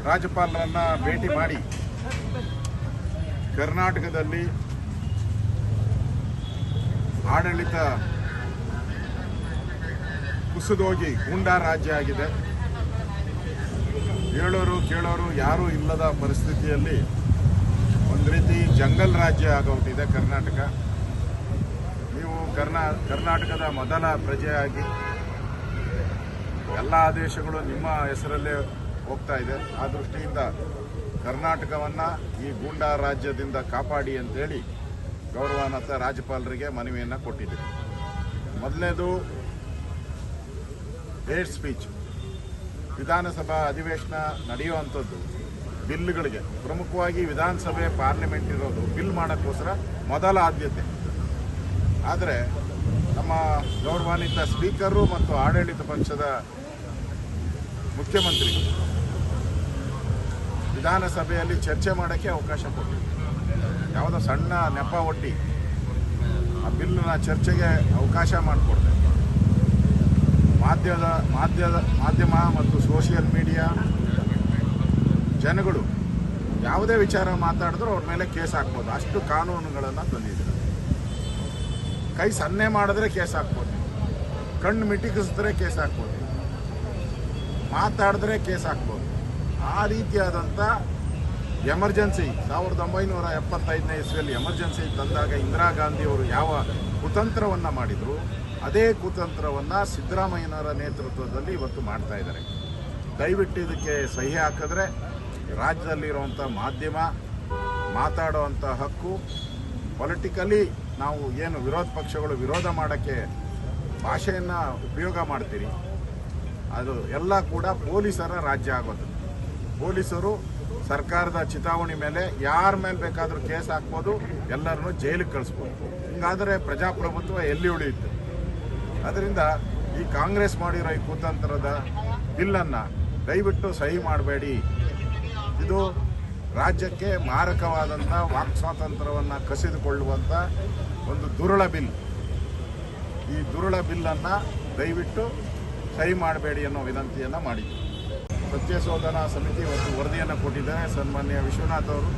ರಾಜ್ಯಪಾಲರನ್ನ ಭೇಟಿ ಮಾಡಿ ಕರ್ನಾಟಕದಲ್ಲಿ ಆಡಳಿತ ಕುಸಿದೋಗಿ ಗೂಂಡಾ ರಾಜ್ಯ ಆಗಿದೆ. ಹೇಳೋರು ಕೇಳೋರು ಯಾರೂ ಇಲ್ಲದ ಪರಿಸ್ಥಿತಿಯಲ್ಲಿ ಒಂದು ರೀತಿ ಜಂಗಲ್ ರಾಜ್ಯ ಆಗೋಗ್ಬಿಟ್ಟಿದೆ ಕರ್ನಾಟಕ. ನೀವು ಕರ್ನಾಟಕದ ಮೊದಲ ಪ್ರಜೆಯಾಗಿ ಎಲ್ಲ ಆದೇಶಗಳು ನಿಮ್ಮ ಹೆಸರಲ್ಲೇ ಹೋಗ್ತಾ ಇದೆ. ಆ ದೃಷ್ಟಿಯಿಂದ ಕರ್ನಾಟಕವನ್ನು ಈ ಗೂಂಡಾ ರಾಜ್ಯದಿಂದ ಕಾಪಾಡಿ ಅಂತೇಳಿ ಗೌರವಾನ್ವಿತ ರಾಜ್ಯಪಾಲರಿಗೆ ಮನವಿಯನ್ನು ಕೊಟ್ಟಿದ್ದೀವಿ. ಮೊದಲನೇದು ಹೇಟ್ ಸ್ಪೀಚ್. ವಿಧಾನಸಭಾ ಅಧಿವೇಶನ ನಡೆಯುವಂಥದ್ದು ಬಿಲ್ಗಳಿಗೆ, ಪ್ರಮುಖವಾಗಿ ವಿಧಾನಸಭೆ ಪಾರ್ಲಿಮೆಂಟ್ ಇರೋದು ಬಿಲ್ ಮಾಡೋಕ್ಕೋಸ್ಕರ ಮೊದಲ ಆದ್ಯತೆ. ಆದರೆ ನಮ್ಮ ಗೌರವಾನ್ವಿತ ಸ್ಪೀಕರು ಮತ್ತು ಆಡಳಿತ ಪಕ್ಷದ ಮುಖ್ಯಮಂತ್ರಿ ವಿಧಾನಸಭೆಯಲ್ಲಿ ಚರ್ಚೆ ಮಾಡೋಕ್ಕೆ ಅವಕಾಶ ಕೊಟ್ಟಿದೆ. ಯಾವುದೋ ಸಣ್ಣ ನೆಪ ಒಡ್ಡಿ ಆ ಬಿಲ್ನ ಚರ್ಚೆಗೆ ಅವಕಾಶ ಮಾಡಿಕೊಡ್ತಾರೆ. ಮಾಧ್ಯಮ ಮತ್ತು ಸೋಷಿಯಲ್ ಮೀಡಿಯಾ ಜನಗಳು ಯಾವುದೇ ವಿಚಾರ ಮಾತಾಡಿದ್ರೂ ಅವ್ರ ಮೇಲೆ ಕೇಸ್ ಹಾಕ್ಬೋದು. ಅಷ್ಟು ಕಾನೂನುಗಳನ್ನು ತಂದಿದ್ದಾರೆ. ಕೈ ಸನ್ನೆ ಮಾಡಿದ್ರೆ ಕೇಸ್ ಹಾಕ್ಬೋದು, ಕಣ್ಣು ಮಿಟಿಕಿಸಿದ್ರೆ ಕೇಸ್ ಹಾಕ್ಬೋದು, ಮಾತಾಡಿದ್ರೆ ಕೇಸ್ ಹಾಕ್ಬೋದು. ಆ ರೀತಿಯಾದಂಥ ಎಮರ್ಜೆನ್ಸಿ 1975ನೇ ಇಸ್ವಿಯಲ್ಲಿ ಎಮರ್ಜೆನ್ಸಿ ತಂದಾಗ ಇಂದಿರಾ ಗಾಂಧಿಯವರು ಯಾವ ಕುತಂತ್ರವನ್ನು ಮಾಡಿದರು, ಅದೇ ಕುತಂತ್ರವನ್ನು ಸಿದ್ದರಾಮಯ್ಯನವರ ನೇತೃತ್ವದಲ್ಲಿ ಇವತ್ತು ಮಾಡ್ತಾ ಇದ್ದಾರೆ. ದಯವಿಟ್ಟು ಇದಕ್ಕೆ ಸಹಿ ಹಾಕಿದ್ರೆ ರಾಜ್ಯದಲ್ಲಿರುವಂಥ ಮಾಧ್ಯಮ ಮಾತಾಡುವಂಥ ಹಕ್ಕು, ಪೊಲಿಟಿಕಲಿ ನಾವು ಏನು ವಿರೋಧ ಪಕ್ಷಗಳು ವಿರೋಧ ಮಾಡೋಕ್ಕೆ ಭಾಷೆಯನ್ನು ಉಪಯೋಗ ಮಾಡ್ತೀರಿ, ಅದು ಎಲ್ಲ ಕೂಡ ಪೊಲೀಸರ ರಾಜ್ಯ ಆಗೋದು. ಪೊಲೀಸರು ಸರ್ಕಾರದ ಚಿತಾವಣೆ ಮೇಲೆ ಯಾರ ಮೇಲೆ ಬೇಕಾದರೂ ಕೇಸ್ ಹಾಕ್ಬೋದು, ಎಲ್ಲರನ್ನೂ ಜೈಲಿಗೆ ಕಳಿಸ್ಬೋದು. ಹಿಂಗಾದರೆ ಪ್ರಜಾಪ್ರಭುತ್ವ ಎಲ್ಲಿ ಉಳಿಯುತ್ತೆ? ಅದರಿಂದ ಈ ಕಾಂಗ್ರೆಸ್ ಮಾಡಿರೋ ಈ ಕುತಂತ್ರದ ಬಿಲ್ಲನ್ನು ದಯವಿಟ್ಟು ಸಹಿ ಮಾಡಬೇಡಿ. ಇದು ರಾಜ್ಯಕ್ಕೆ ಮಾರಕವಾದಂಥ ವಾಕ್ ಸ್ವಾತಂತ್ರ್ಯವನ್ನು ಕಸಿದುಕೊಳ್ಳುವಂಥ ಒಂದು ದುರುಳ ಬಿಲ್. ಈ ದುರುಳ ಬಿಲ್ಲನ್ನು ದಯವಿಟ್ಟು ಸಹಿ ಮಾಡಬೇಡಿ ಅನ್ನೋ ವಿನಂತಿಯನ್ನು ಮಾಡಿದ್ದೀವಿ. ಸತ್ಯಶೋಧನಾ ಸಮಿತಿ ಇವತ್ತು ವರದಿಯನ್ನು ಕೊಟ್ಟಿದ್ದಾರೆ. ಸನ್ಮಾನ್ಯ ವಿಶ್ವನಾಥ್ ಅವರು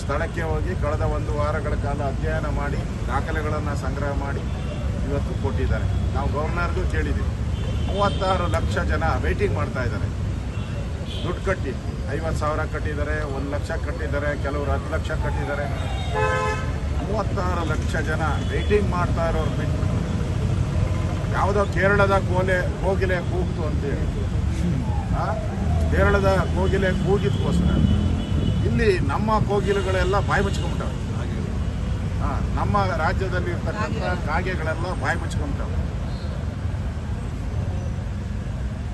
ಸ್ಥಳಕ್ಕೆ ಹೋಗಿ ಕಳೆದ 1 ವಾರಗಳ ಕಾಲ ಅಧ್ಯಯನ ಮಾಡಿ ದಾಖಲೆಗಳನ್ನು ಸಂಗ್ರಹ ಮಾಡಿ ಇವತ್ತು ಕೊಟ್ಟಿದ್ದಾರೆ. ನಾವು ಗವರ್ನರ್ಗೂ ಕೇಳಿದ್ದೀವಿ. 36 ಲಕ್ಷ ಜನ ವೇಟಿಂಗ್ ಮಾಡ್ತಾ ಇದ್ದಾರೆ. ದುಡ್ಡು ಕಟ್ಟಿ 50,000 ಕಟ್ಟಿದ್ದಾರೆ, 1 ಲಕ್ಷ ಕಟ್ಟಿದ್ದಾರೆ, ಕೆಲವರು 10 ಲಕ್ಷ ಕಟ್ಟಿದ್ದಾರೆ. 36 ಲಕ್ಷ ಜನ ವೇಟಿಂಗ್ ಮಾಡ್ತಾ ಇರೋರು ಬಿಟ್ಟು ಯಾವುದೋ ಕೇರಳದ ಕೋಗಿಲೆ ಕೂಗ್ತು ಅಂತೇಳಿ, ಕೇರಳದ ಕೋಗಿಲೆ ಕೂಗಿದಕ್ಕೋಸ್ಕರ ಇಲ್ಲಿ ನಮ್ಮ ಕೋಗಿಲೆಗಳೆಲ್ಲ ಬಾಯಿ ಮುಚ್ಕೊಂಬಿಟ್ಟವೆ. ನಮ್ಮ ರಾಜ್ಯದಲ್ಲಿ ಇರ್ತಕ್ಕಂಥ ಕಾಗೆಗಳೆಲ್ಲ ಬಾಯಿ ಮುಚ್ಕೊಂಬಿಟ್ಟವೆ.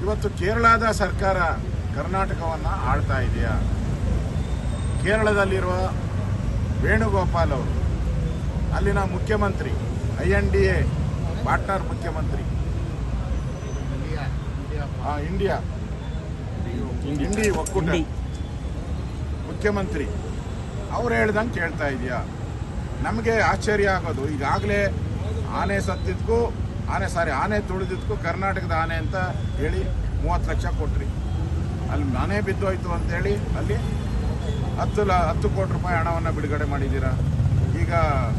ಇವತ್ತು ಕೇರಳದ ಸರ್ಕಾರ ಕರ್ನಾಟಕವನ್ನು ಆಳ್ತಾ ಇದೆಯಾ? ಕೇರಳದಲ್ಲಿರುವ ವೇಣುಗೋಪಾಲ್ ಅವರು ಅಲ್ಲಿನ ಮುಖ್ಯಮಂತ್ರಿ, INDA ಪಾರ್ಟ್ನರ್ ಮುಖ್ಯಮಂತ್ರಿ, ಇಂಡಿ ಒಕ್ಕೂಟ ಮುಖ್ಯಮಂತ್ರಿ, ಅವ್ರು ಹೇಳ್ದಂಗೆ ಕೇಳ್ತಾ ಇದೆಯಾ? ನಮಗೆ ಆಶ್ಚರ್ಯ ಆಗೋದು, ಈಗಾಗಲೇ ಆನೆ ತುಳಿದಿದ್ದಕ್ಕೂ ಕರ್ನಾಟಕದ ಆನೆ ಅಂತ ಹೇಳಿ 30 ಲಕ್ಷ ಕೊಟ್ರಿ. ಅಲ್ಲಿ ಮನೆ ಬಿದ್ದೋಯ್ತು ಅಂತೇಳಿ ಅಲ್ಲಿ 10 ಕೋಟಿ ರೂಪಾಯಿ ಹಣವನ್ನು ಬಿಡುಗಡೆ ಮಾಡಿದ್ದೀರಾ. ಈಗ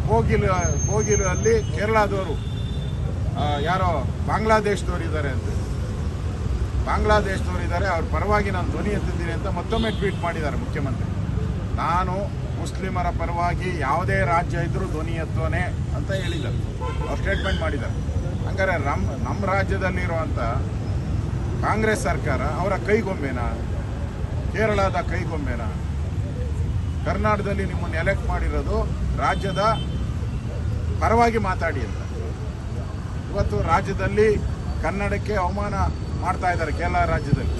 ಕೋಗಿಲು ಅಲ್ಲಿ ಕೇರಳದವರು ಯಾರೋ ಬಾಂಗ್ಲಾದೇಶದವ್ರು ಇದ್ದಾರೆ, ಅವ್ರ ಪರವಾಗಿ ನಾನು ಧ್ವನಿ ಎತ್ತಿದ್ದೀನಿ ಅಂತ ಮತ್ತೊಮ್ಮೆ ಟ್ವೀಟ್ ಮಾಡಿದ್ದಾರೆ ಮುಖ್ಯಮಂತ್ರಿ. ನಾನು ಮುಸ್ಲಿಮರ ಪರವಾಗಿ ಯಾವುದೇ ರಾಜ್ಯ ಇದ್ದರೂ ಧ್ವನಿ ಎತ್ತೋನೆ ಅಂತ ಹೇಳಿದ್ದಾರೆ, ಅವ್ರು ಸ್ಟೇಟ್ಮೆಂಟ್ ಮಾಡಿದ್ದಾರೆ. ಹಂಗಾರೆ ನಮ್ಮ ರಾಜ್ಯದಲ್ಲಿರುವಂಥ ಕಾಂಗ್ರೆಸ್ ಸರ್ಕಾರ ಅವರ ಕೈಗೊಂಬೆನಾ? ಕೇರಳದ ಕೈಗೊಂಬೆನಾ? ಕರ್ನಾಟಕದಲ್ಲಿ ನಿಮ್ಮನ್ನು ಎಲೆಕ್ಟ್ ಮಾಡಿರೋದು ರಾಜ್ಯದ ಪರವಾಗಿ ಮಾತಾಡಿ ಅಂತ. ಇವತ್ತು ರಾಜ್ಯದಲ್ಲಿ ಕನ್ನಡಕ್ಕೆ ಅವಮಾನ ಮಾಡ್ತಾ ಇದ್ದಾರೆ. ಕೇರಳ ರಾಜ್ಯದಲ್ಲಿ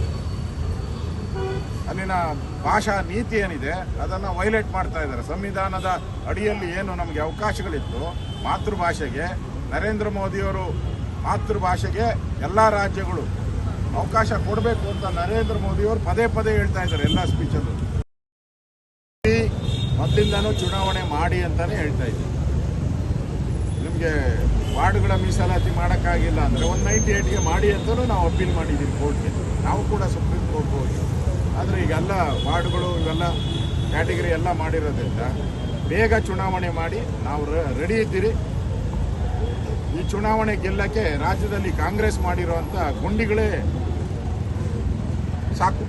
ಅಲ್ಲಿನ ಭಾಷಾ ನೀತಿ ಏನಿದೆ ಅದನ್ನು ವೈಲೇಟ್ ಮಾಡ್ತಾ ಇದ್ದಾರೆ. ಸಂವಿಧಾನದ ಅಡಿಯಲ್ಲಿ ಏನು ನಮಗೆ ಅವಕಾಶಗಳಿತ್ತು ಮಾತೃಭಾಷೆಗೆ, ನರೇಂದ್ರ ಮೋದಿಯವರು ಮಾತೃಭಾಷೆಗೆ ಎಲ್ಲ ರಾಜ್ಯಗಳು ಅವಕಾಶ ಕೊಡಬೇಕು ಅಂತ ನರೇಂದ್ರ ಮೋದಿಯವರು ಪದೇ ಪದೇ ಹೇಳ್ತಾ ಇದ್ದಾರೆ ಎಲ್ಲ ಸ್ಪೀಚಲ್ಲೂ. ಮೊದಲಿಂದನೂ ಚುನಾವಣೆ ಮಾಡಿ ಅಂತಾನೆ ಹೇಳ್ತಾ ಇದ್ದೀವಿ. ನಿಮಗೆ ವಾರ್ಡ್ಗಳ ಮೀಸಲಾತಿ ಮಾಡೋಕ್ಕಾಗಿಲ್ಲ ಅಂದರೆ 198ಗೆ ಮಾಡಿ ಅಂತಲೂ ನಾವು ಅಪೀಲ್ ಮಾಡಿದ್ದೀವಿ ಕೋರ್ಟ್ಗೆ. ನಾವು ಕೂಡ ಸುಪ್ರೀಂ ಕೋರ್ಟ್ ಹೋಗಿ ಆದರೆ ಈಗೆಲ್ಲ ವಾರ್ಡ್ಗಳು ಇವೆಲ್ಲ ಕ್ಯಾಟಗರಿ ಎಲ್ಲ ಮಾಡಿರೋದ್ರಿಂದ ಬೇಗ ಚುನಾವಣೆ ಮಾಡಿ ನಾವು ರೆಡಿ ಇದ್ದೀರಿ. ಈ ಚುನಾವಣೆ ಗೆಲ್ಲಕ್ಕೆ ರಾಜ್ಯದಲ್ಲಿ ಕಾಂಗ್ರೆಸ್ ಮಾಡಿರುವಂಥ ಗುಂಡಿಗಳೇ ಸಾಕು.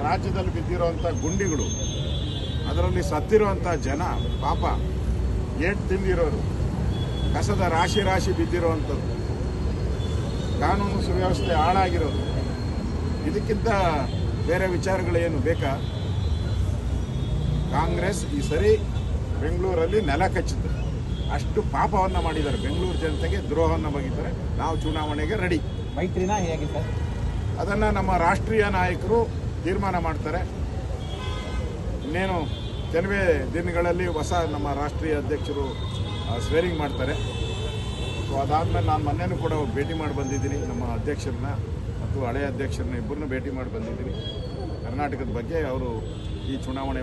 ರಾಜ್ಯದಲ್ಲಿ ಬಿದ್ದಿರೋವಂಥ ಗುಂಡಿಗಳು, ಅದರಲ್ಲಿ ಸತ್ತಿರುವಂಥ ಜನ ಪಾಪ, ಏಟು ತಿಂದಿರೋರು, ಕಸದ ರಾಶಿ ರಾಶಿ ಬಿದ್ದಿರುವಂಥದ್ದು, ಕಾನೂನು ಸುವ್ಯವಸ್ಥೆ ಹಾಳಾಗಿರೋದು, ಇದಕ್ಕಿಂತ ಬೇರೆ ವಿಚಾರಗಳೇನು ಬೇಕಾ? ಕಾಂಗ್ರೆಸ್ ಈ ಸರಿ ಬೆಂಗಳೂರಲ್ಲಿ ನೆಲ ಕಚ್ಚಿದೆ. ಅಷ್ಟು ಪಾಪವನ್ನು ಮಾಡಿದ್ದಾರೆ, ಬೆಂಗಳೂರು ಜನತೆಗೆ ದ್ರೋಹವನ್ನು ಬಗೆದಿದ್ದಾರೆ. ನಾವು ಚುನಾವಣೆಗೆ ರೆಡಿ. ಮೈತ್ರಿನಾ ಹೇಗೆ ಸರ್? ಅದನ್ನು ನಮ್ಮ ರಾಷ್ಟ್ರೀಯ ನಾಯಕರು ತೀರ್ಮಾನ ಮಾಡ್ತಾರೆ. ಇನ್ನೇನು ಕೆಲವೇ ದಿನಗಳಲ್ಲಿ ಹೊಸ ನಮ್ಮ ರಾಷ್ಟ್ರೀಯ ಅಧ್ಯಕ್ಷರು ಸ್ವೇರಿಂಗ್ ಮಾಡ್ತಾರೆ. ಸೊ ಅದಾದಮೇಲೆ ನಾನು ಮೊನ್ನೆನೂ ಕೂಡ ಭೇಟಿ ಮಾಡಿ ಬಂದಿದ್ದೀನಿ, ನಮ್ಮ ಅಧ್ಯಕ್ಷರನ್ನ ಮತ್ತು ಹಳೆಯ ಅಧ್ಯಕ್ಷರನ್ನ ಇಬ್ಬರನ್ನೂ ಭೇಟಿ ಮಾಡಿ ಬಂದಿದ್ದೀನಿ. ಕರ್ನಾಟಕದ ಬಗ್ಗೆ ಅವರು ಈ ಚುನಾವಣೆ